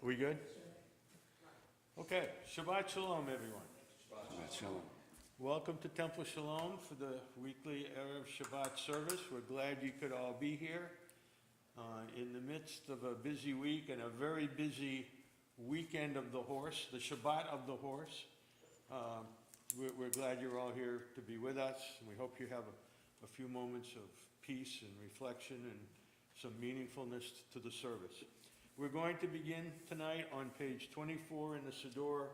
We good? Okay, Shabbat Shalom, everyone. Shabbat Shalom. Welcome to Temple Shalom for the weekly Erev Shabbat service. We're glad you could all be here in the midst of a busy week and a very busy weekend of the horse, the Shabbat of the horse. We're glad you're all here to be with us. We hope you have a few moments of peace and reflection and some meaningfulness to the service. We're going to begin tonight on page 24 in the Siddur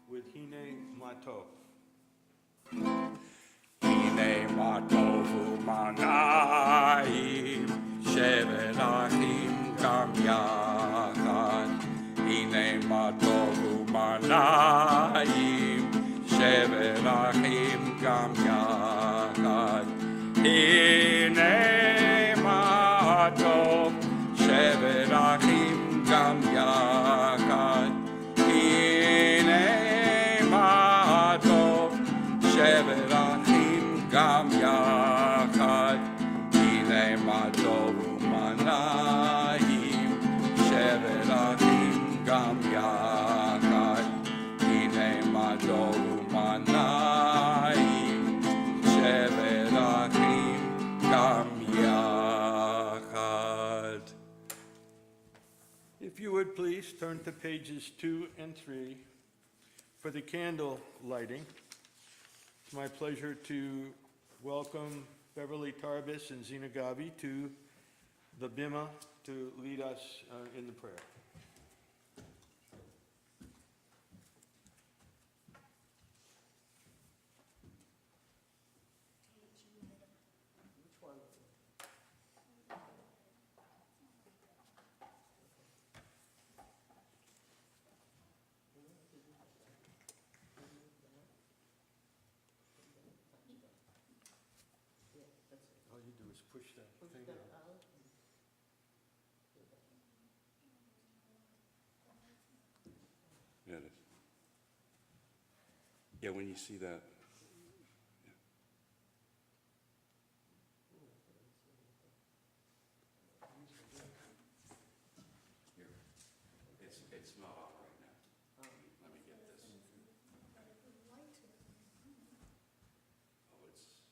with Hine Matov. Hine Matov u'manayim, shevet achim gam yachad. Hine Matov u'manayim, shevet achim gam yachad. Hine Matov, shevet achim gam yachad. Hine Matov, shevet achim gam yachad. Hine Matov u'manayim, shevet achim gam yachad. Hine Matov u'manayim, shevet achim gam yachad. If you would please turn to pages 2 and 3 for the candle lighting. It's my pleasure to welcome Beverly Tarbis and Zina Gabi to the Bima to lead us in the prayer. All you do is push that finger. Yeah, it is. Yeah, when you see that. Here, it's not on right now. Let me get this.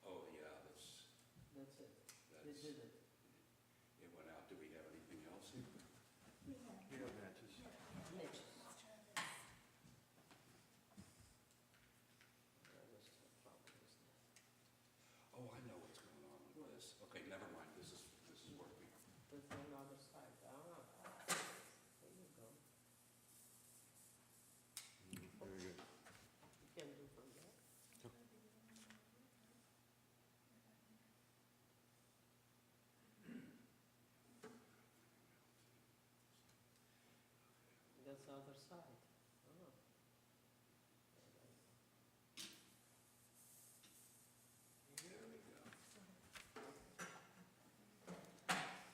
Oh, yeah, That's it. They that's, did it. it went out. Do we have anything else? You have matches. Mitch. Oh, I know what's going on with this. Okay, never mind. This is working. That's on the other side. Ah, there you go. Very good. You can do from there. That's the other side. Ah.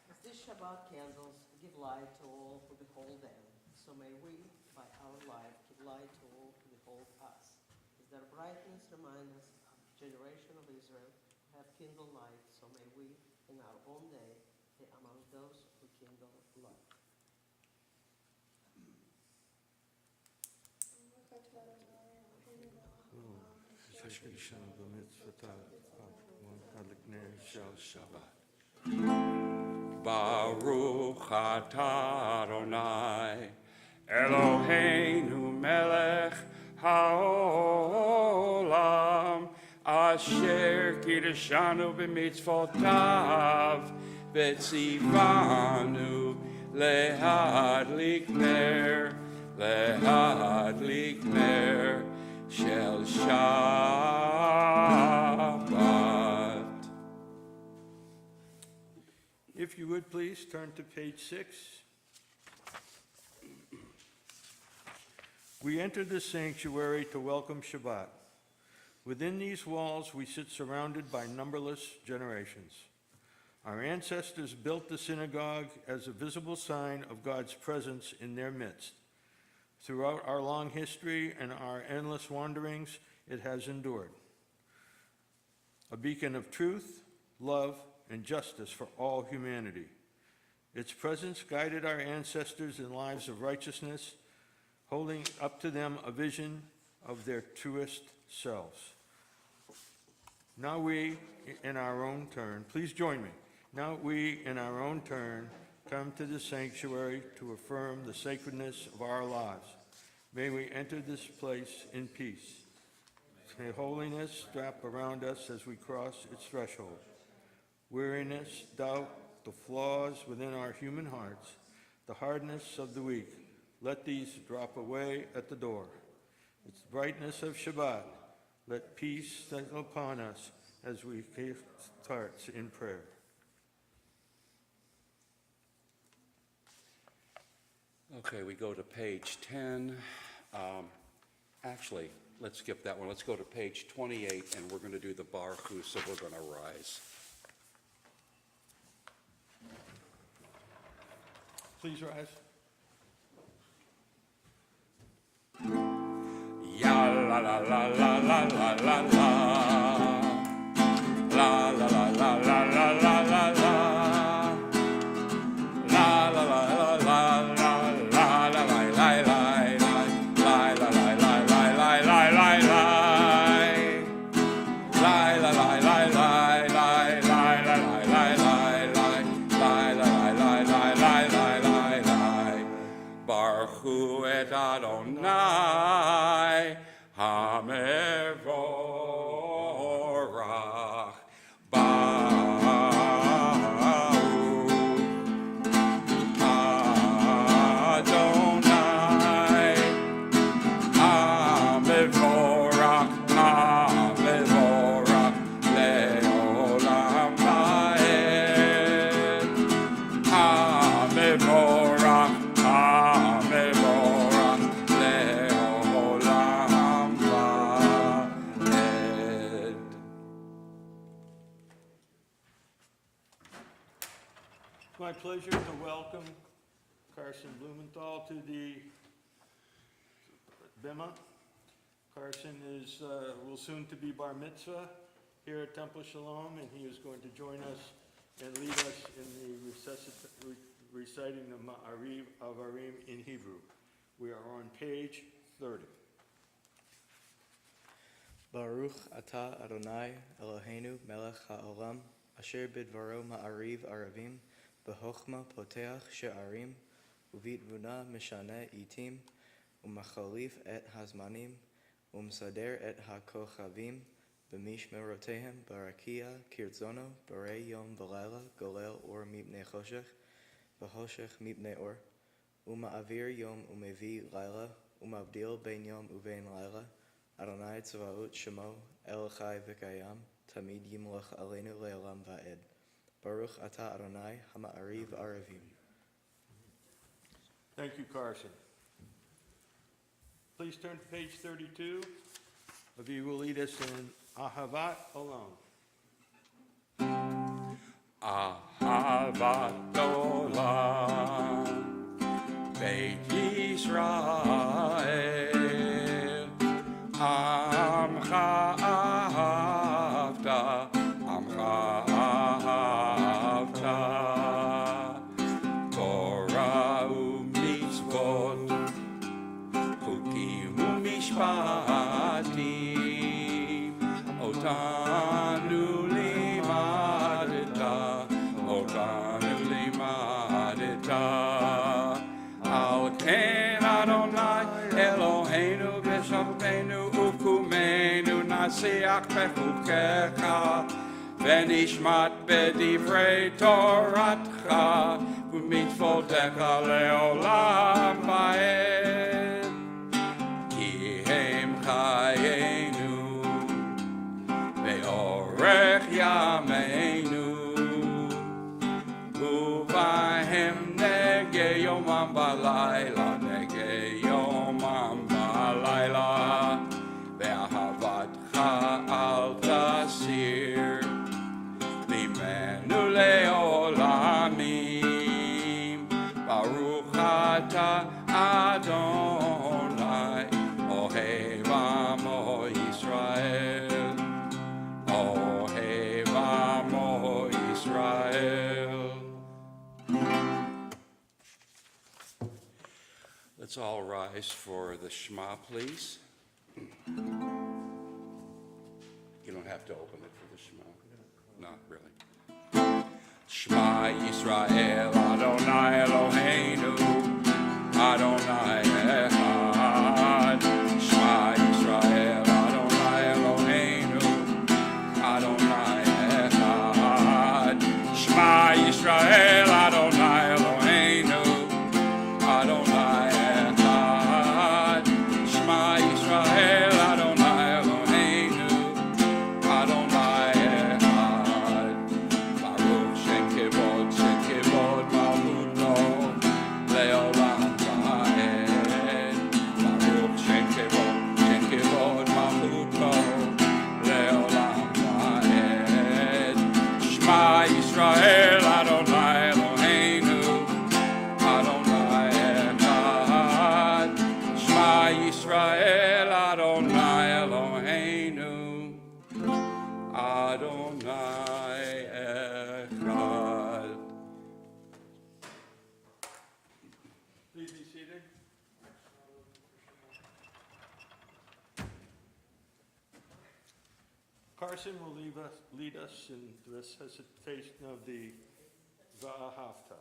As these Shabbat candles give light to all who behold them, so may we, by our life, give light to all who behold us. As their brightness remind us of the generation of Israel who have kindled light, so may we, in our own day, be among those who kindle light. Baruch atah Adonai, Eloheinu melech haolam, asher kiddushanu b'mitzvotav, v'tzivanu lehadlik ner shel Shabbat. If you would please turn to page 6. We enter the sanctuary to welcome Shabbat. Within these walls, we sit surrounded by numberless generations. Our ancestors built the synagogue as a visible sign of God's presence in their midst. Throughout our long history and our endless wanderings, it has endured. A beacon of truth, love, and justice for all humanity. Its presence guided our ancestors in lives of righteousness, holding up to them a vision of their truest selves. Now we, in our own turn, please join me. Now we, in our own turn, come to the sanctuary to affirm the sacredness of our lives. May we enter this place in peace. May holiness wrap around us as we cross its threshold. Weariness, doubt, the flaws within our human hearts, the hardness of the weak, let these drop away at the door. It's the brightness of Shabbat. Let peace settle upon us as we give hearts in prayer. Okay, we go to page 10. Actually, let's skip that one. Let's go to page 28, and we're going to do the Baruch Hu, so we're going to rise. Please rise. Ya la la la la la la la la. La la la la la la la la la. La la la la la la la la la la la la la la la la la la Baruch Hu et Adonai Hamevorach Adonai Hamevorach Hamevorach Leolam Vaed Hamevorach Hamevorach Leolam Vaed. It's my pleasure to welcome Carson Blumenthal to the Bema. Carson will soon to be bar mitzvah here at Temple Shalom, and he is going to join us and lead us in the reciting the Ma'ariv of Arim in Hebrew. We are on page 30. Baruch atah Adonai Eloheinu melech ha'olam asher bidvaro ma'ariv aravim b'chochma poteach she'arim uvitvuna mishane itim umachalif et hazmanim umsader et hakochavim b'mishmerotehem barakia kirtzono barei yom v'layla golel or mipnei choshech v'choshech mipnei or uma'avir yom umevi layla umavdil ben yom uvein layla Adonai Tzvaot Shemo El Chai V'Kayam Tamid Yimloch Aleinu Le'olam Va'ed Baruch Atah Adonai Hama'ariv Aravim. Thank you, Carson. Please turn to page 32. Avi will lead us in Ahavat Olam. Ahavat Olam Beit Yisrael Amcha ahavta Torah u'mitzvot Chukim u'mishpatim Otanu limadeta Al ken Adonai Eloheinu v'shavteinu u'kumenu nasiach bechukecha v'nishmat b'divrei toratcha u'mitzvotecha le'olam va'ed ki hem chayenu ve'orech yameinu u'vahem nege yomam b'layla nege yomam b'layla ve'ahavatcha al tasir limenu le'olamim Baruch atah Adonai ohev amo Yisrael ohev amo Yisrael Let's all rise for the Shema, please. You don't have to open it for the Shema. Not really. Shema Yisrael, Adonai Eloheinu, Adonai Echad. Shema Yisrael, Adonai Eloheinu, Adonai Echad. Shema Yisrael, Adonai Eloheinu, Adonai Echad. Shema Yisrael, Adonai Eloheinu, Adonai Echad. Baruch Shem Kevod Malchuto, Leolam Vaed. Baruch Shem Kevod Malchuto, Leolam Vaed. Shema Yisrael, Adonai Eloheinu, Adonai Echad. Shema Yisrael, Adonai Eloheinu, Adonai Echad. Please be seated. Carson will lead us in the recitation of the Va'ahavta.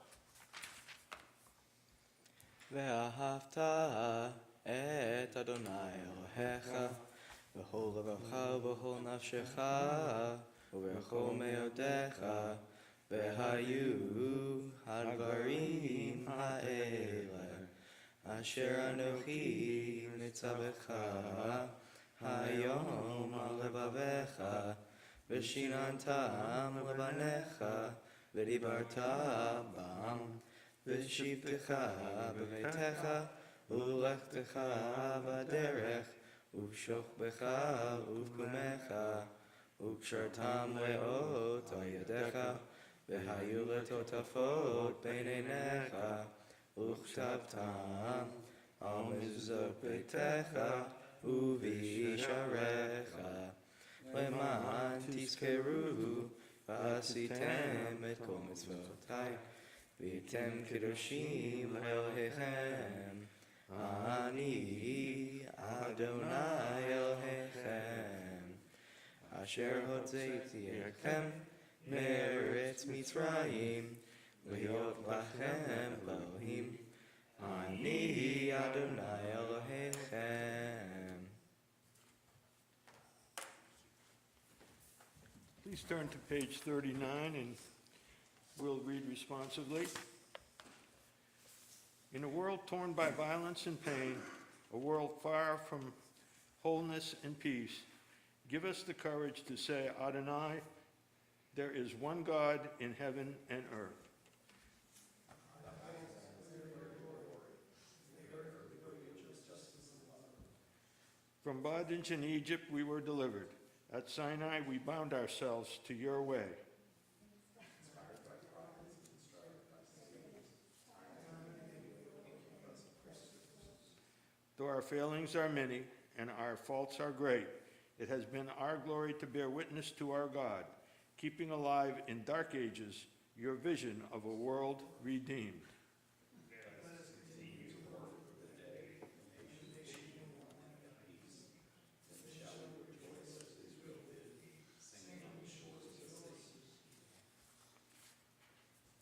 ואהבת את אדוני אלוהיך בכל לבבך ובכל נפשך ובכל מאודך, והיו הדברים האלה אשר אנוכי מצווך היום על לבביך, ושיננתם לבניך ודיברת בם, ושבתך בביתך ולכתך בדרך, ובשוכבך ובקומך, וקשרתם לאות על ידיך, והיו לטוטפות בין עיניך, וכתבתם על מזוזות ביתך ובשעריך, למען תזכרו ועשיתם את כל מצוותיי, והייתם קדושים לאלוהיכם, אני אדוני אלוהיכם, אשר הוצאתי אתכם מארץ מצרים, להיות לכם לאלוהים, אני אדוני אלוהיכם. Please turn to page 39 and we'll read responsively. In a world torn by violence and pain, a world far from wholeness and peace, give us the courage to say, Adonai, there is one God in heaven and earth. From bondage in Egypt we were delivered. At Sinai we bound ourselves to your way. Though our failings are many and our faults are great, it has been our glory to bear witness to our God, keeping alive in dark ages your vision of a world redeemed.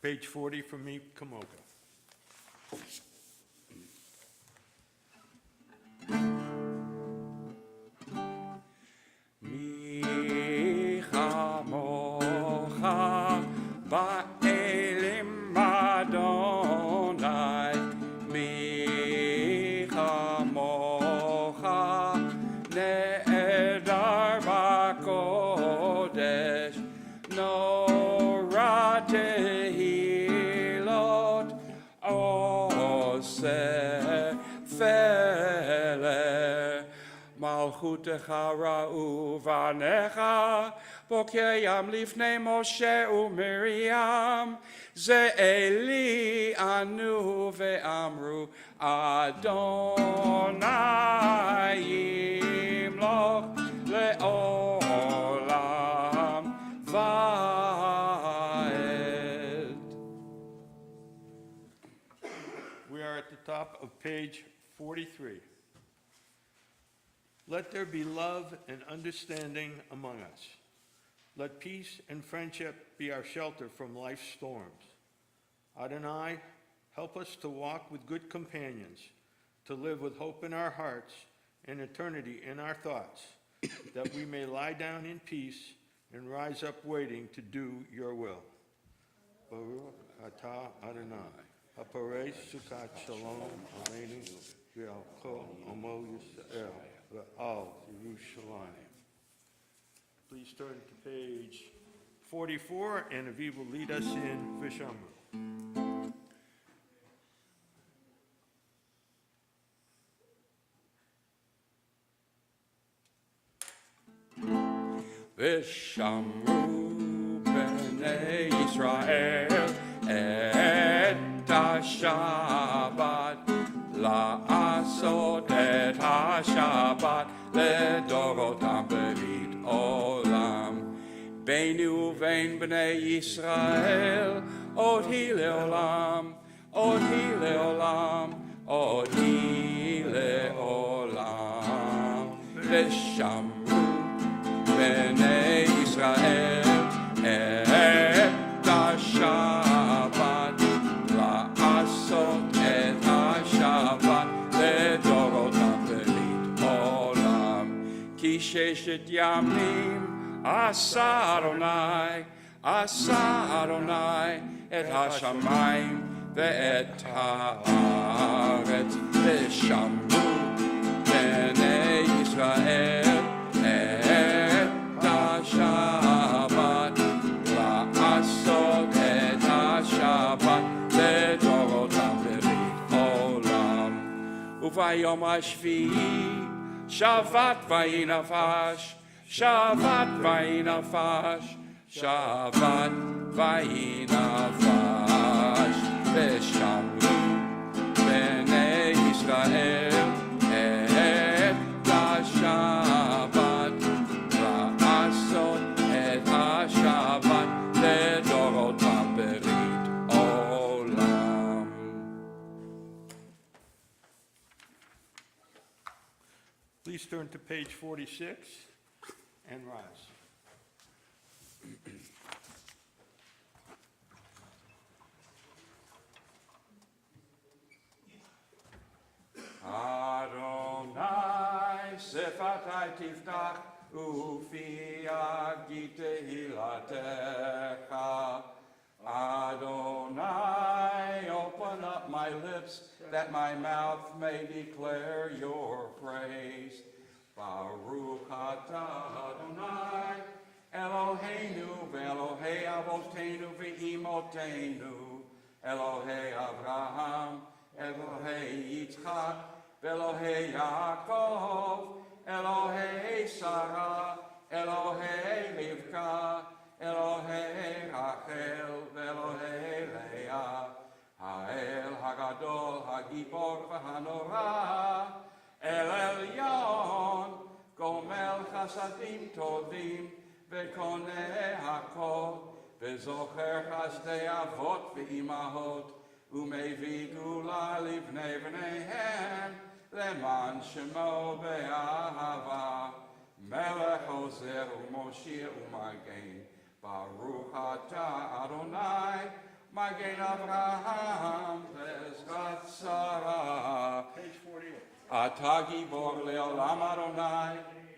Page 40 from me, Kamoka. Mi chamocha ba'elim Adonai, mi chamocha ne'edar ba'kodesh, nora tehilot oseh feler. Malchutecha ra'u vanecha, bokeyam lifnei Moshe u'Miriam, ze'eli anu ve'amru, Adonai yimloch le'olam va'ed. We are at the top of page 43. Let there be love and understanding among us. Let peace and friendship be our shelter from life's storms. Adonai, help us to walk with good companions, to live with hope in our hearts and eternity in our thoughts, that we may lie down in peace and rise up waiting to do your will. Baruch atah Adonai, haparei sukkot shalom aleinu v'al kol amo Yisrael v'al Yerushalayim. Please turn to page 44, and Aviv will lead us in Vishamru. Vishamru b'nei Yisrael et ha-Shabbat la'asot et ha-Shabbat לדורותם ברית עולם. ביני ובין בני ישראל עוד היא לעולם, עוד היא לעולם, עוד היא לעולם. ושמרו בני ישראל את השבת, לעשות את השבת לדורותם ברית עולם. כי ששת ימים עשה אדוני את השמיים ואת הארץ, ושמרו בני ישראל את השבת, לעשות את השבת לדורותם ברית עולם. וביום השביעי שבת ויהי נפש, שבת ויהי נפש, שבת ויהי נפש. ושמרו בני ישראל את השבת, לעשות את השבת לדורותם ברית עולם. Please turn to page 46 and rise. Adonai sefatai tiftach ufi yagi tehilatecha. Adonai, open up my lips that my mouth may declare your praise. Baruch atah Adonai Eloheinu ve'Elohei Avotenu ve'imotenu, Elohei Avraham, Elohei Yitzchak, Elohei Yaakov, Elohei Sarah, Elohei Rivka, Elohei Rachel, Elohei Leah, Ha'el Hagadol, Hagibor v'Hanora, El Elyon, Gomel Chasadim Tovim, V'Koneh Hakol, V'Zocher Chasdei Avot v'Imahot, U'Mevii Gula Livnei V'neihem, Leman Shemo Be'ahava, Melech Ozer U'Moshir U'Magen, Baruch Atah Adonai, Magen Avraham, V'Ezrat Sarah. Page 48. Atah Gibor Le'olam Adonai,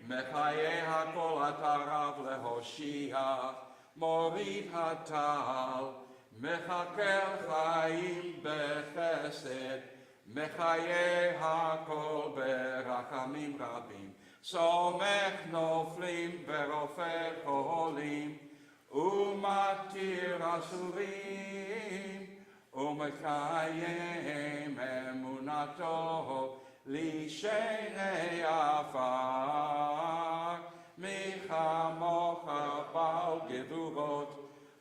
Mechaye HaKol Atah Rav Lehoshia, Morid Hatal, Mechakel Chaim Bechesed, Mechaye HaKol Berachamim Rabim, Somech Noflim Verofer Cholim, Umatir Asurim, Umekayem Emunato, Lishenei Afar, Michamocha Bal Gedurot,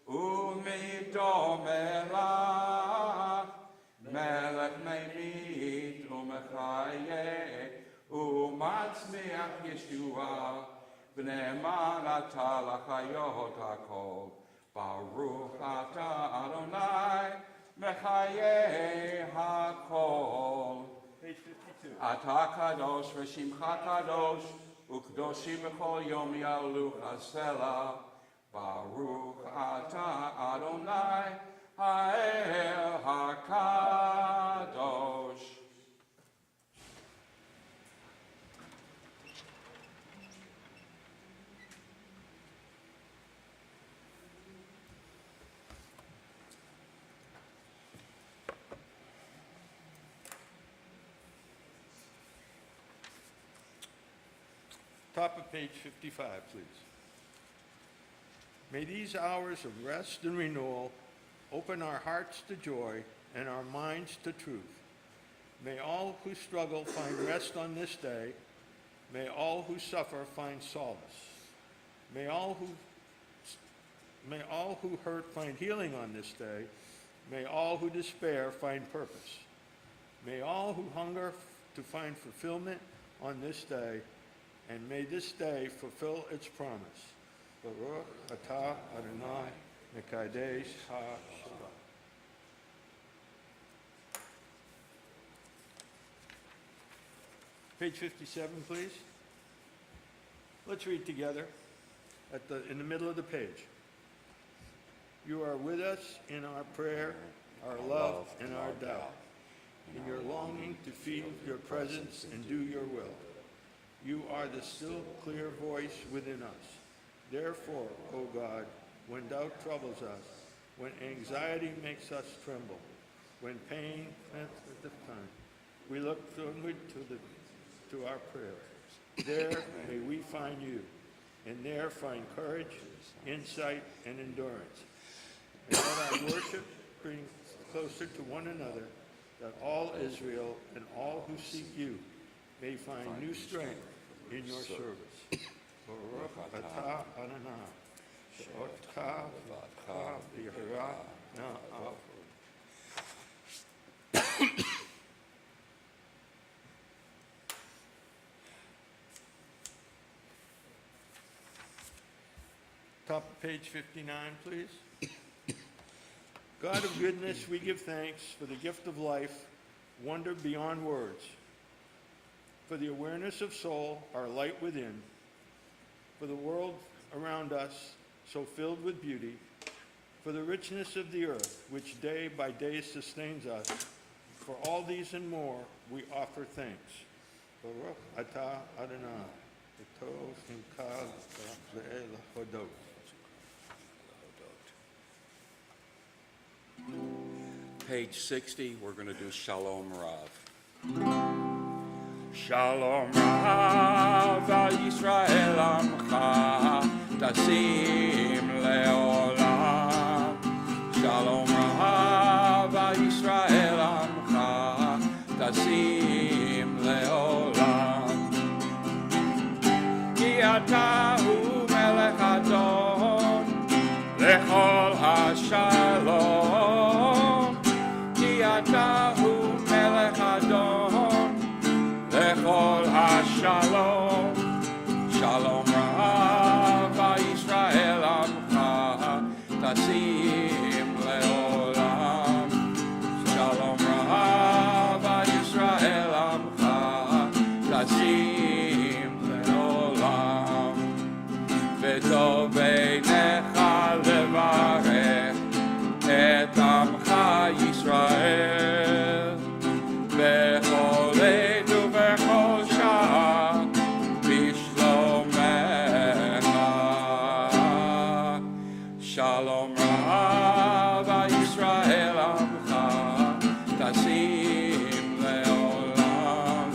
Umidomelach, Melech Meimit, Umechayeh, Umatzmiach Yeshua, B'ne'eman atah l'chayot hakol, Baruch atah Adonai, Mechayeh hakol. Page 52. אתה קדוש ושמך קדוש, וקדושים בכל יום יעלוך הסלע. ברוך אתה אדוני האל הקדוש. Top of page 55, please. May these hours of rest and renewal open our hearts to joy and our minds to truth. May all who struggle find rest on this day. May all who suffer find solace. May all who hurt find healing on this day. May all who despair find purpose. May all who hunger to find fulfillment on this day, and may this day fulfill its promise. Baruch atah Adonai mekadesh ha-Shabbat. Page 57, please. Let's read together in the middle of the page. You are with us in our prayer, our love, and our doubt, in your longing to feel your presence and do your will. You are the still clear voice within us. Therefore, O God, when doubt troubles us, when anxiety makes us tremble, when pain at the time, we look forward to our prayer. There may we find you, and there find courage, insight, and endurance. And let our worship bring closer to one another, that all Israel and all who seek you may find new strength in your service. Baruch atah Adonai, she'otcha v'atcha b'yirah na'af. Top of page 59, please. God of goodness, we give thanks for the gift of life, wonder beyond words, for the awareness of soul, our light within, for the world around us, so filled with beauty, for the richness of the earth, which day by day sustains us. For all these and more, we offer thanks. Baruch atah Adonai, v'tov simcha le'el hodot. Page 60, we're going to do Shalom Rav. Shalom Rav al Yisrael Amcha Tasim Leolam. Shalom Rav al Yisrael Amcha Tasim Leolam. Ki ata hu melech adon lechol hashalom. Ki ata hu melech adon lechol hashalom. Shalom Rav al Yisrael Amcha Tasim Leolam. Shalom Rav al Yisrael Amcha Tasim Leolam. V'tov beinecha levarech et Amcha Yisrael bechol עת ובכל שעה בשלומך. Shalom Rav al Yisrael Amcha Tasim Leolam.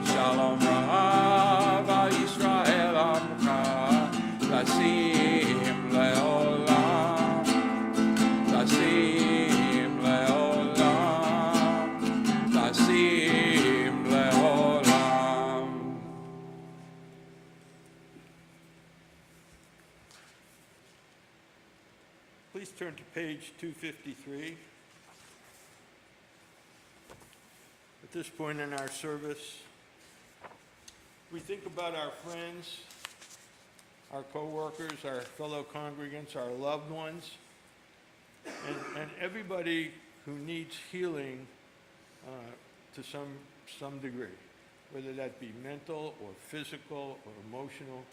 Shalom Rav al Yisrael Amcha Tasim Leolam. Tasim Leolam. Tasim Leolam. Please turn to page 253. At this point in our service, we think about our friends, our co-workers, our fellow congregants, our loved ones, and everybody who needs healing to some some degree, whether that be mental or physical or emotional.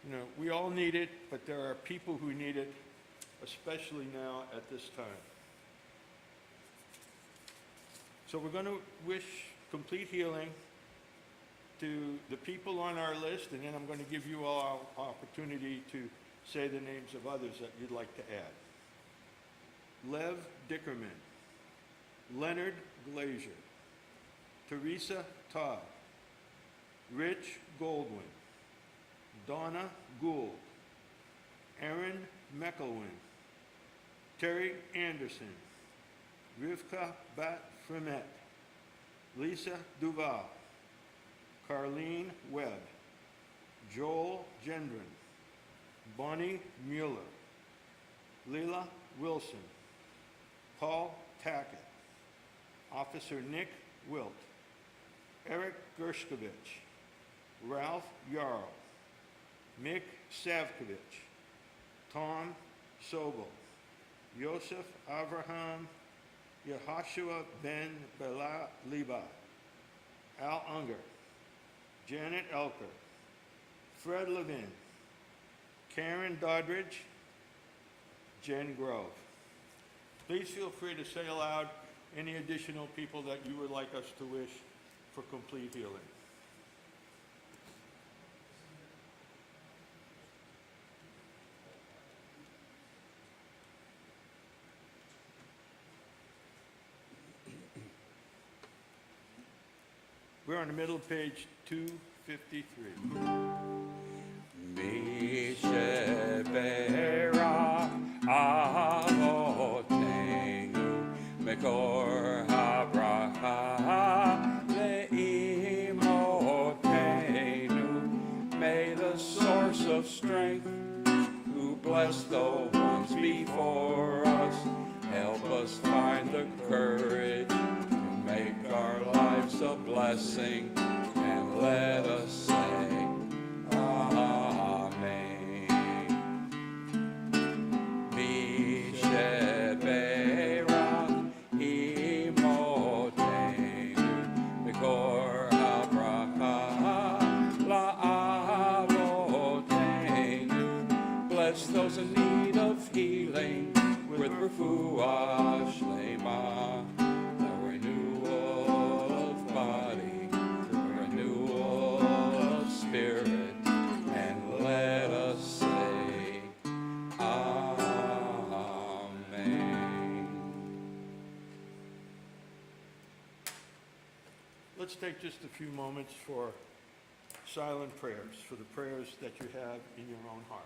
You know, we all need it, but there are people who need it, especially now at this time. So we're going to wish complete healing to the people on our list, and then I'm going to give you all opportunity to say the names of others that you'd like to add. Lev Dickerman, Leonard Glazier, Teresa Todd, Rich Goldwyn, Donna Gould, Aaron McElwin, Terry Anderson, Rivka Bat Fremet, Lisa Duval, Carlene Webb, Joel Gendron, Bonnie Mueller, Leila Wilson, Paul Tackett, Officer Nick Wilt, Eric Gershkovich, Ralph Yarl, Mick Savkovich, Tom Sobel, Yosef Avraham, Yehoshua Ben Bela Liba, Al Unger, Janet Elker, Fred Levin, Karen Doddridge, Jen Grove. Please feel free to say aloud any additional people that you would like us to wish for complete healing. We're on the middle of page 253. Mishebera avotenu mekor habraha leimotenu. May the source of strength, who blessed the ones before us, help us find the courage to make our lives a blessing, and let us say Amen. Mishebera imotenu mikor habraha la'avotenu. Bless those in need of healing with refuah shlema, the renewal of body, the renewal of spirit, and let us say Amen. Let's take just a few moments for silent prayers, for the prayers that you have in your own hearts.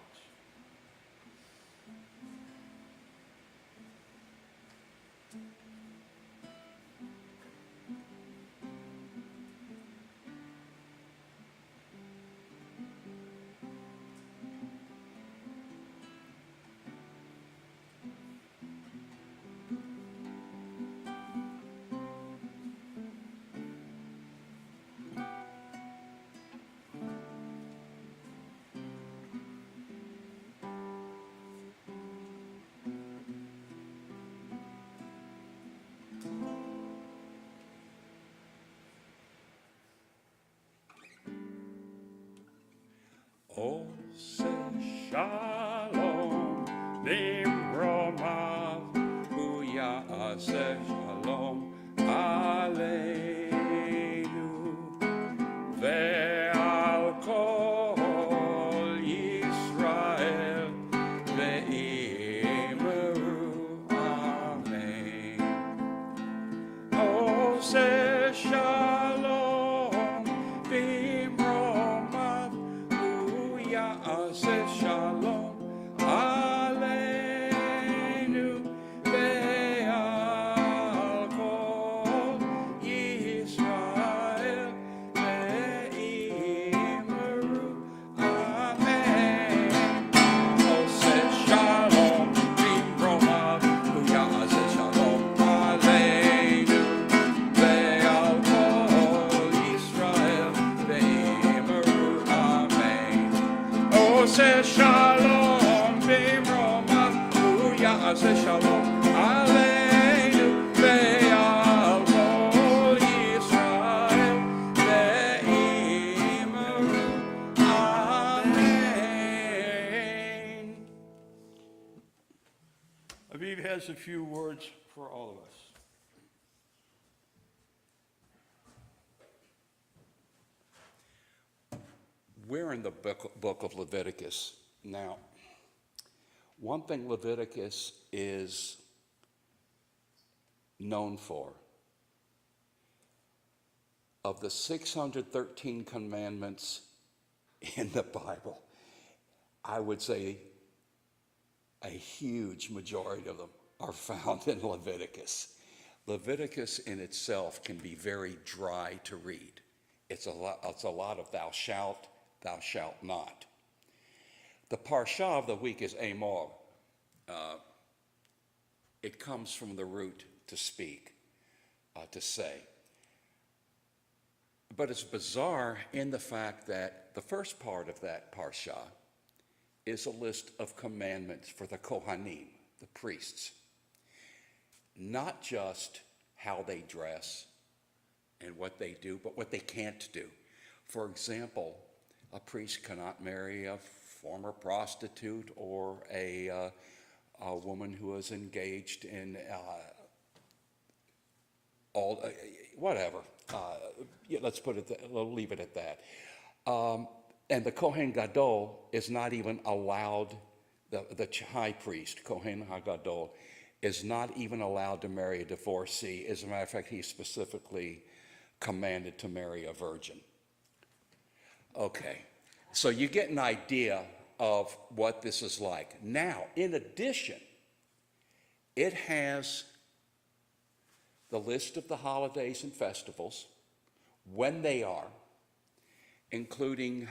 Oh, say shalom, nimromav, uya'aseh shalom, aleinu, ve'al kol Yisrael, ve'imru, amen. Oh, say shalom, nimromav, uya'aseh shalom, aleinu, ve'al kol Yisrael, ve'imru, amen. Oh, say shalom, nimromav, uya'aseh shalom, aleinu, ve'al kol Yisrael, ve'imru, amen. Oh, say shalom, nimromav, uya'aseh shalom, aleinu, ve'al kol Yisrael, has a few words for all of us. We're in the book of Leviticus. Now, one thing Leviticus is known for, of the 613 commandments in the Bible, I would say a huge majority of them are found in Leviticus. Leviticus in itself can be very dry to read. It's a lot of thou shalt not. The parsha of the week is Amor. It comes from the root to speak, to say. But it's bizarre in the fact that the first part of that parsha is a list of commandments for the Kohanim, the priests. Not just how they dress and what they do, but what they can't do. For example, a priest cannot marry a former prostitute or a woman who is engaged in whatever. Let's put it. We'll leave it at that. And the Kohen Gadol is not even allowed. The high priest, Kohen HaGadol, is not even allowed to marry a divorcee. As a matter of fact, he's specifically commanded to marry a virgin. Okay, so you get an idea of what this is like. Now, in addition, it has the list of the holidays and festivals, when they are, including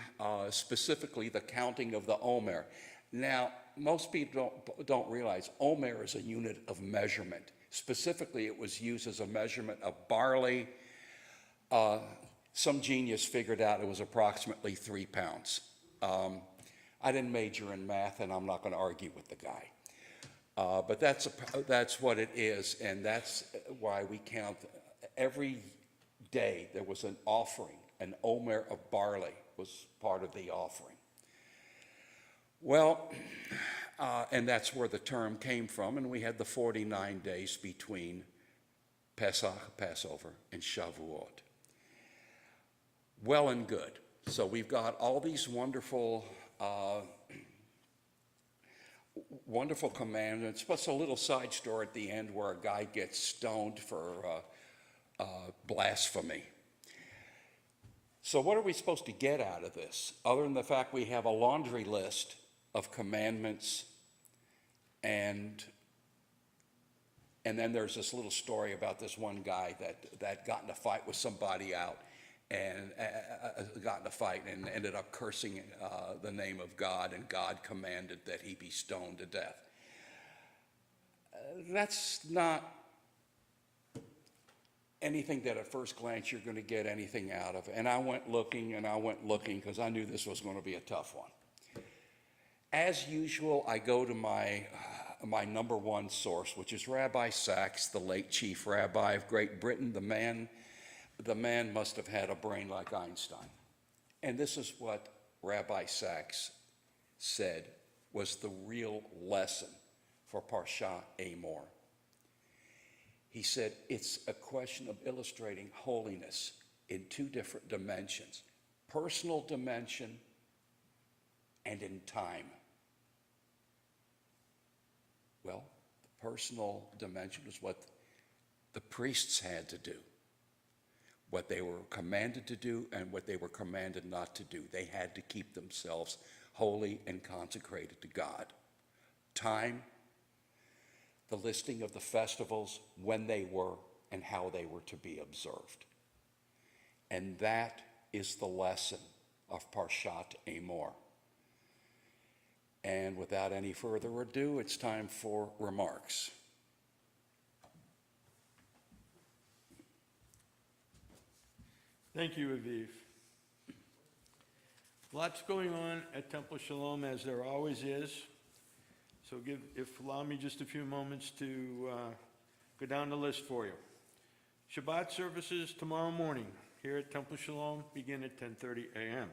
specifically the counting of the Omer. Now, most people don't realize Omer is a unit of measurement. Specifically, it was used as a measurement of barley. Some genius figured out it was approximately 3 pounds. I didn't major in math, and I'm not going to argue with the guy. But that's what it is, and that's why we count. Every day there was an offering. An omer of barley was part of the offering. Well, and that's where the term came from, and we had the 49 days between Pesach, Passover, and Shavuot. Well and good. So we've got all these wonderful commandments, plus a little side story at the end where a guy gets stoned for blasphemy. So what are we supposed to get out of this, other than the fact we have a laundry list of commandments, and then there's this little story about this one guy that got in a fight with somebody out, and got in a fight and ended up cursing the name of God, and God commanded that he be stoned to death. That's not anything that at first glance you're going to get anything out of. And I went looking because I knew this was going to be a tough one. As usual, I go to my number one source, which is Rabbi Sachs, the late chief rabbi of Great Britain. The man must have had a brain like Einstein. And this is what Rabbi Sachs said was the real lesson for Parsha Amor. He said it's a question of illustrating holiness in two different dimensions: personal dimension and in time. Well, the personal dimension is what the priests had to do, what they were commanded to do and what they were commanded not to do. They had to keep themselves holy and consecrated to God. Time, the listing of the festivals, when they were and how they were to be observed. And that is the lesson of Parshat Amor. And without any further ado, it's time for remarks. Thank you, Aviv. Lots going on at Temple Shalom, as there always is. So allow me just a few moments to go down the list for you. Shabbat services tomorrow morning here at Temple Shalom begin at 10:30 a.m.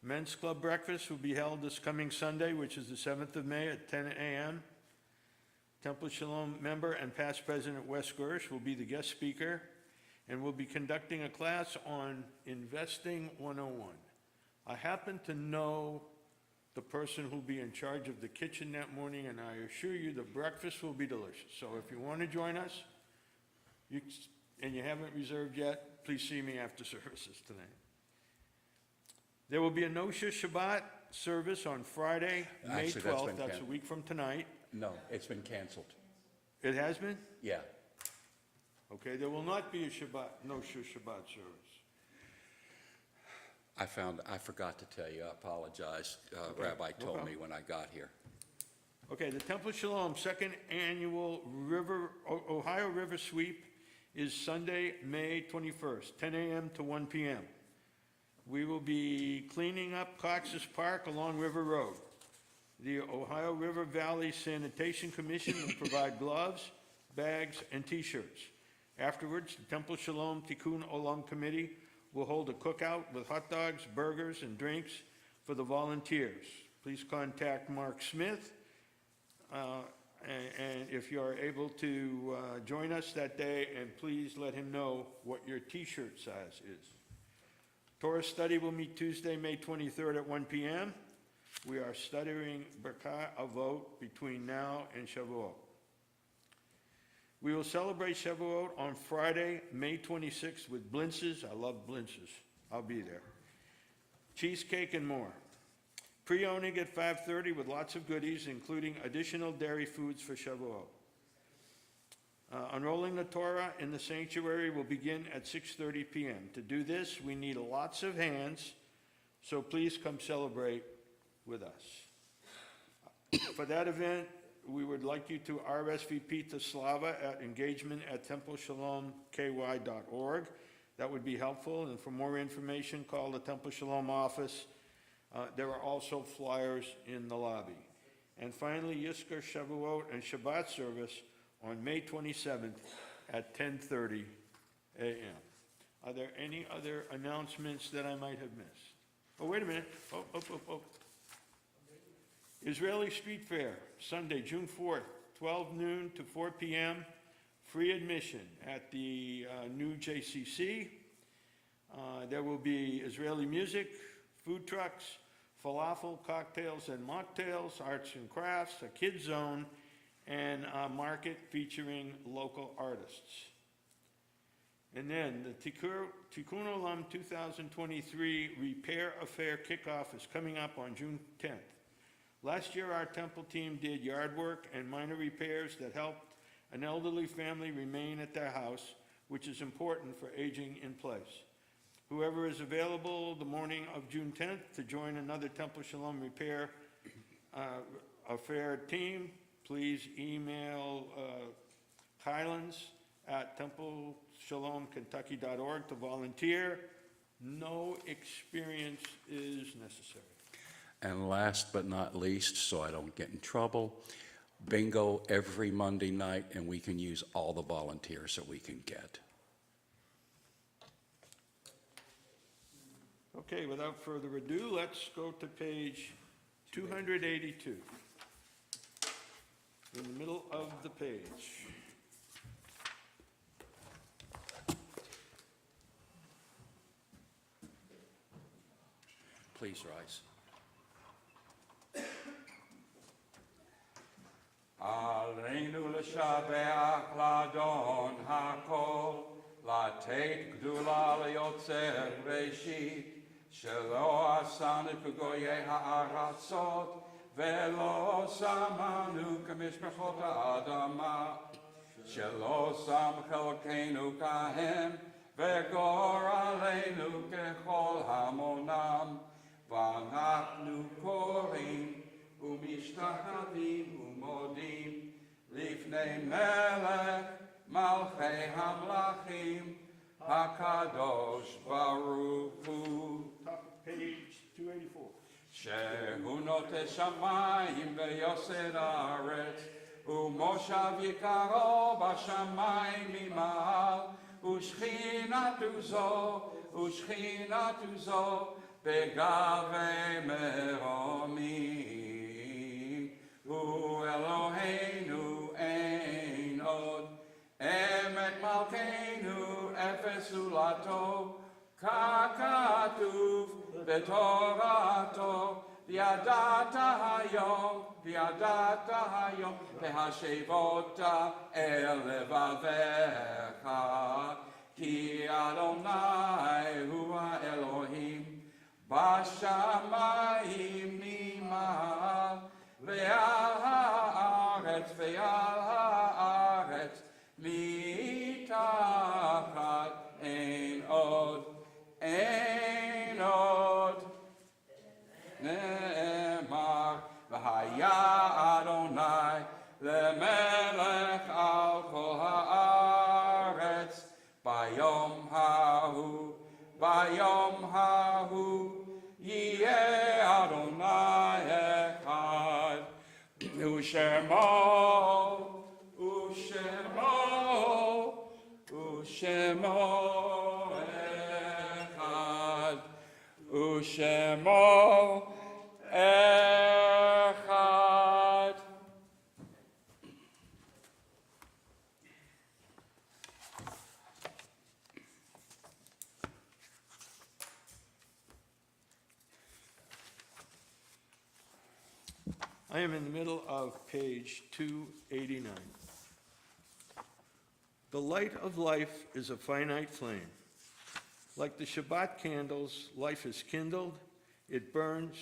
Men's Club breakfast will be held this coming Sunday, which is the 7th of May at 10 a.m. Temple Shalom member and past president Wes Gersh will be the guest speaker and will be conducting a class on Investing 101. I happen to know the person who'll be in charge of the kitchen that morning, and I assure you the breakfast will be delicious. So if you want to join us, and you haven't reserved yet, please see me after services tonight. There will be a no-shiur Shabbat service on Friday, May Actually, that's 12th. been That's a week from tonight. No, it's been canceled. It has been? Yeah. Okay, there will not be a Shabbat, no-shiur Shabbat service. I forgot to tell you, I apologize. Rabbi no told problem. me when I got here. Okay, the Temple Shalom second annual Ohio River Sweep is Sunday, May 21st, 10 a.m. to 1 p.m. We will be cleaning up Cox's Park along River Road. The Ohio River Valley Sanitation Commission will provide gloves, bags, and T-shirts. Afterwards, the Temple Shalom Tikkun Olam Committee will hold a cookout with hot dogs, burgers, and drinks for the volunteers. Please contact Mark Smith, and if you are able to join us that day, and please let him know what your T-shirt size is. Torah study will meet Tuesday, May 23rd at 1 p.m. We are studying Birkah Avot between now and Shavuot. We will celebrate Shavuot on Friday, May 26th with blintzes. I love blintzes. I'll be there. Cheesecake and more. Pre-owning at 5:30 with lots of goodies, including additional dairy foods for Shavuot. Unrolling the Torah in the sanctuary will begin at 6:30 p.m. To do this, we need lots of hands, so please come celebrate with us. For that event, we would like you to RSVP to Slava at engagement@templeshalomky.org. That would be helpful, and for more information, call the Temple Shalom office. There are also flyers in the lobby. And finally, Yizkor Shavuot and Shabbat service on May 27th at 10:30 a.m. Are there any other announcements that I might have missed? Oh, wait a minute. Oh. Israeli Street Fair, Sunday, June 4th, 12 noon to 4 p.m., free admission at the new JCC. There will be Israeli music, food trucks, falafel, cocktails and mocktails, arts and crafts, a kids zone, and a market featuring local artists. And then the Tikkun Olam 2023 Repair Affair kickoff is coming up on June 10th. Last year, our temple team did yard work and minor repairs that helped an elderly family remain at their house, which is important for aging in place. Whoever is available the morning of June 10th to join another Temple Shalom Repair Affair team, please email Kylan's at templeshalomkentucky.org to volunteer. No experience is necessary. And last but not least, so I don't get in trouble, bingo every Monday night, and we can use all the volunteers that we can get. Okay, without further ado, let's go to page 282. In the middle of the page. Please rise. Aleinu l'shabeach l'adon hakol, לתת גדולה ליוצר ראשית, שלא עשנו כגויי הארצות, ולא שמנו כמשפחות האדמה, שלא שם חלקנו כהם, וגורלנו ככל המונם, ואנחנו קוראים ומשתחווים ומודים לפני מלך מלכי המלכים הקדוש ברוך הוא. Top of page 284. שהוא נוטה שמיים ויוסד הארץ, ומושב יקרו בשמיים ממעל, ושכינתו זו בגבי מרומים. הוא אלוהינו אפס זולתו, ככתוב בתורתו, וידעת היום, להשיבות אל לבביך, כי אדוני הוא האלוהים, בשמיים ממעל, ועל הארץ מתחת, אין עוד נאמר, והיה אדוני למלך על כל הארץ, ביום ההוא יהיה אדוני אחד, ושמו אחד, ושמו אחד. I am in the middle of page 289. The light of life is a finite flame. Like the Shabbat candles, life is kindled, it burns,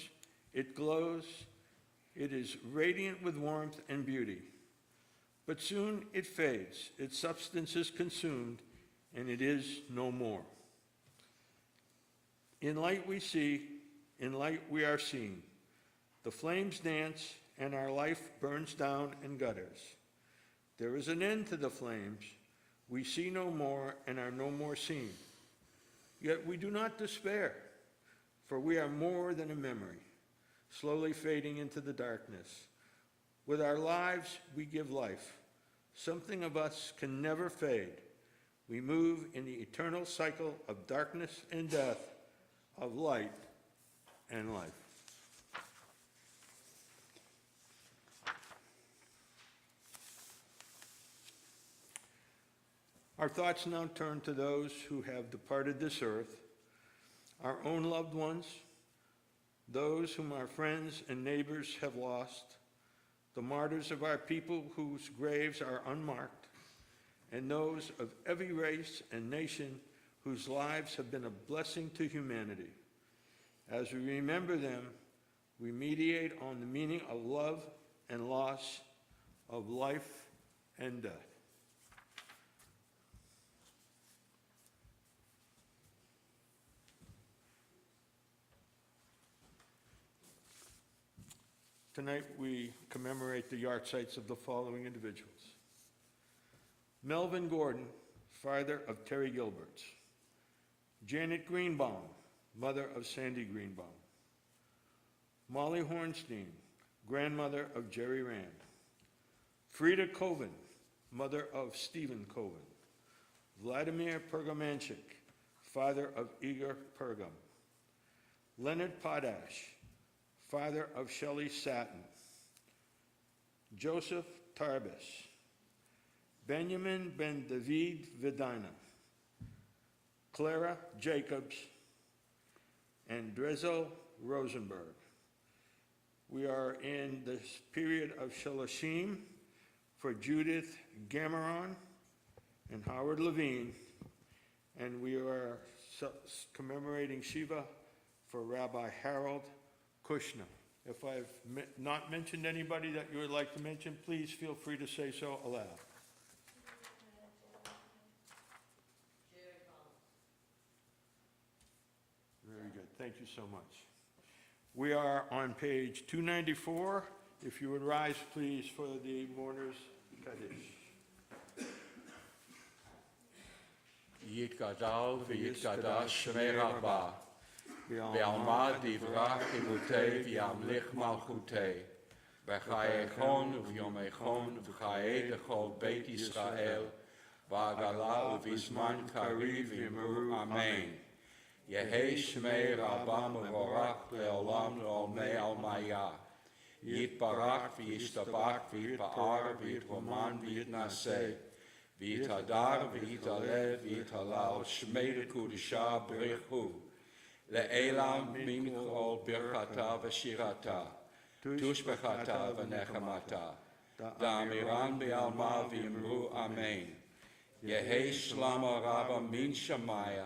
it glows, it is radiant with warmth and beauty. But soon it fades, its substance is consumed, and it is no more. In light we see, in light we are seen. The flames dance, and our life burns down and gutters. There is an end to the flames. We see no more and are no more seen. Yet we do not despair, for we are more than a memory, slowly fading into the darkness. With our lives, we give life. Something of us can never fade. We move in the eternal cycle of darkness and death, of light and life. Our thoughts now turn to those who have departed this earth, our own loved ones, those whom our friends and neighbors have lost, the martyrs of our people whose graves are unmarked, and those of every race and nation whose lives have been a blessing to humanity. As we remember them, we meditate on the meaning of love and loss, of life and death. Tonight we commemorate the yahrzeits of the following individuals. Melvin Gordon, father of Terry Gilberts. Janet Greenbaum, mother of Sandy Greenbaum. Molly Hornstein, grandmother of Jerry Rand. Frida Coven, mother of Stephen Coven. Vladimir Pergamanchik, father of Igor Pergam. Leonard Podash, father of Shelley Satin. Joseph Tarbis. Benjamin Ben David Vidina. Clara Jacobs, and Drezel Rosenberg. We are in this period of Shalashim for Judith Gameron and Howard Levine, and we are commemorating Shiva for Rabbi Harold Kushner. If I've not mentioned anybody that you would like to mention, please feel free to say so aloud. Very good, thank you so much. We are on page 294. If you would rise, please, for the mourners' Kaddish. יתגדל ויתקדש שמי רבה, ועלמא דברך אמותי וימליך מלכותי, בחייכון וביומכון וחיי לכל בית ישראל, בעגלה ובזמן קריב אמרו אמן. יהי שמי רבה מבורך לעולם לעולמי עלמיה. יתברך וישתבח ויתפאר ויתרומן ויתנשא, ויתהדר ויתהלל ויתהלל שמי לקודשה ברכו לעילם מכל ברכתה ושירתה תושבחתה ונחמתה דאמירן בעלמא ואמרו אמן יהי שלמה רבה מן שמיה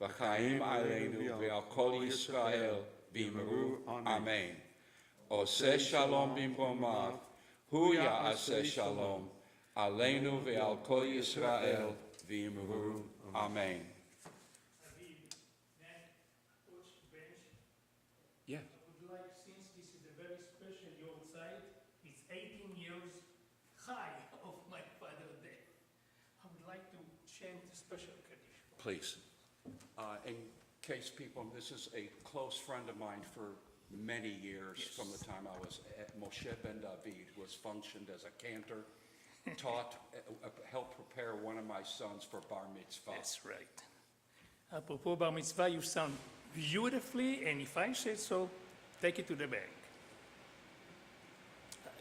וחיים עלינו ועל כל ישראל ואמרו אמן עושה שלום במרומיו הוא יעשה שלום עלינו ועל כל ישראל ואמרו אמן. Yeah. I would like, since this is a very special yortzeit, it's 18 years high of my father's death. I would like to chant a special Kaddish. Please. In case people, this is a close friend of mine for many years, Yes. from the time I was at Moshe Ben David, who has functioned as a cantor, taught, helped prepare one of my sons for bar mitzvah. That's right. Apropos bar mitzvah, you sound beautifully, and if I say so, take it to the bank.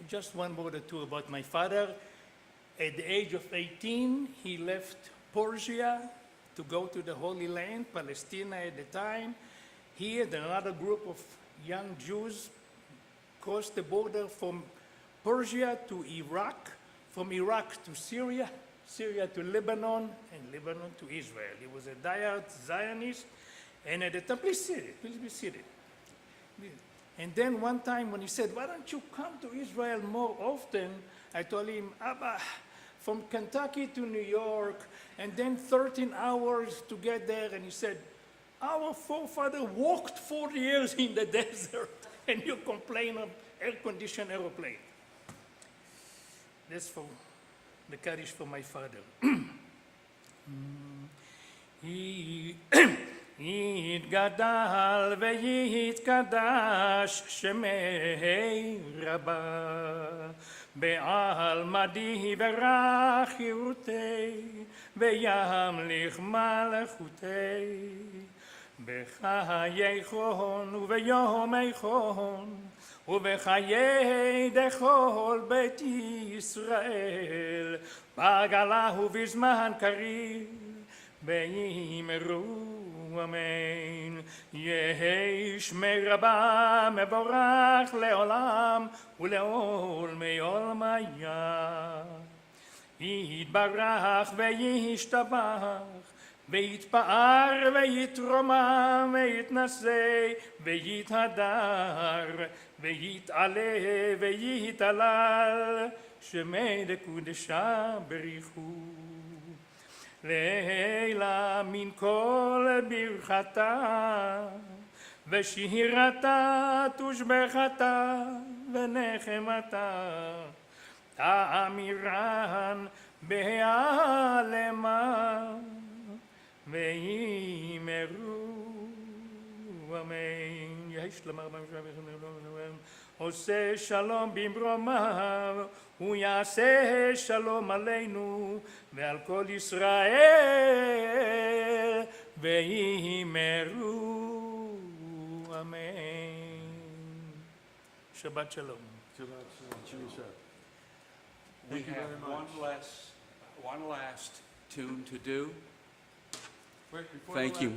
Just one word or two about my father. At the age of 18, he left Persia to go to the Holy Land, Palestine at the time. He and another group of young Jews crossed the border from Persia to Iraq, from Iraq to Syria, Syria to Lebanon, and Lebanon to Israel. He was a diehard Zionist, and at the time, please be seated. And then one time when he said, why don't you come to Israel more often? I told him, Abba, from Kentucky to New York, and then 13 hours to get there. And he said, our forefather walked 40 years in the desert, and you complain of air-conditioned aeroplane. That's for the Kaddish for my father. יתגדל ויתקדש שמי רבה בעלמדי ורכירותי וימליך מלכותי בחיי חון וביומי חון ובחיי דכל בית ישראל בגלה ובזמן קריב ואמרו אמן. יהי שמי רבה מבורך לעולם ולעולמי עולמיה. יתברך וישתבח ויתפאר ויתרומם ויתנשא ויתהדר ויתעלה ויתהלל שמי לקודשה בריחו. לילה מן כל ברכתה ושירתה תושבחתה ונחמתה תאמירן בהיעלמה ואמרו אמן. יהי שלמה רבה עושה שלום במרומיו הוא יעשה שלום עלינו ועל כל ישראל ואמרו אמן. שבת שלום. We have one last tune to do. Thank you.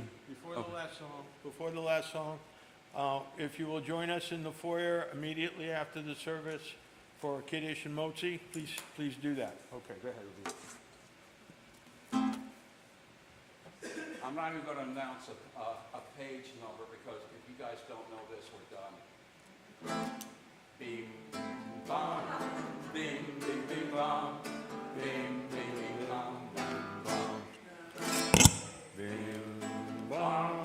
Before the last song, if you will join us in the foyer immediately after the service for Kiddush and Motzi, please do that. Okay, go ahead. I'm not even going to announce a page number because if you guys don't know this, we're done. Bing, bong, bing, bing, bing, bong, bing, bing, bing, bong, bing, bong. Bing, bong,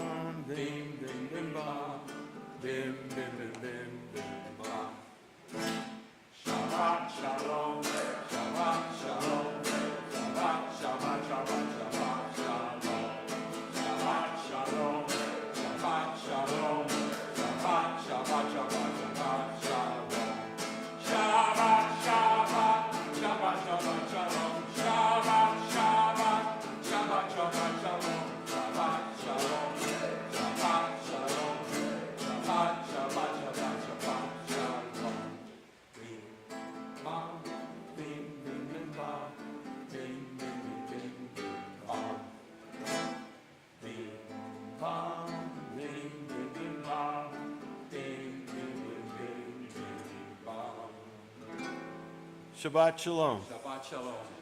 bing, bing, bing, bong, bing, bing, bing, bing, bing, bong. Shabbat shalom, Shabbat shalom, Shabbat, Shabbat, Shabbat, Shabbat shalom. Shabbat shalom, Shabbat shalom, Shabbat, Shabbat, Shabbat, Shabbat shalom. Shabbat, Shabbat, Shabbat, Shabbat, Shabbat, Shabbat Shalom. Shabbat Shalom.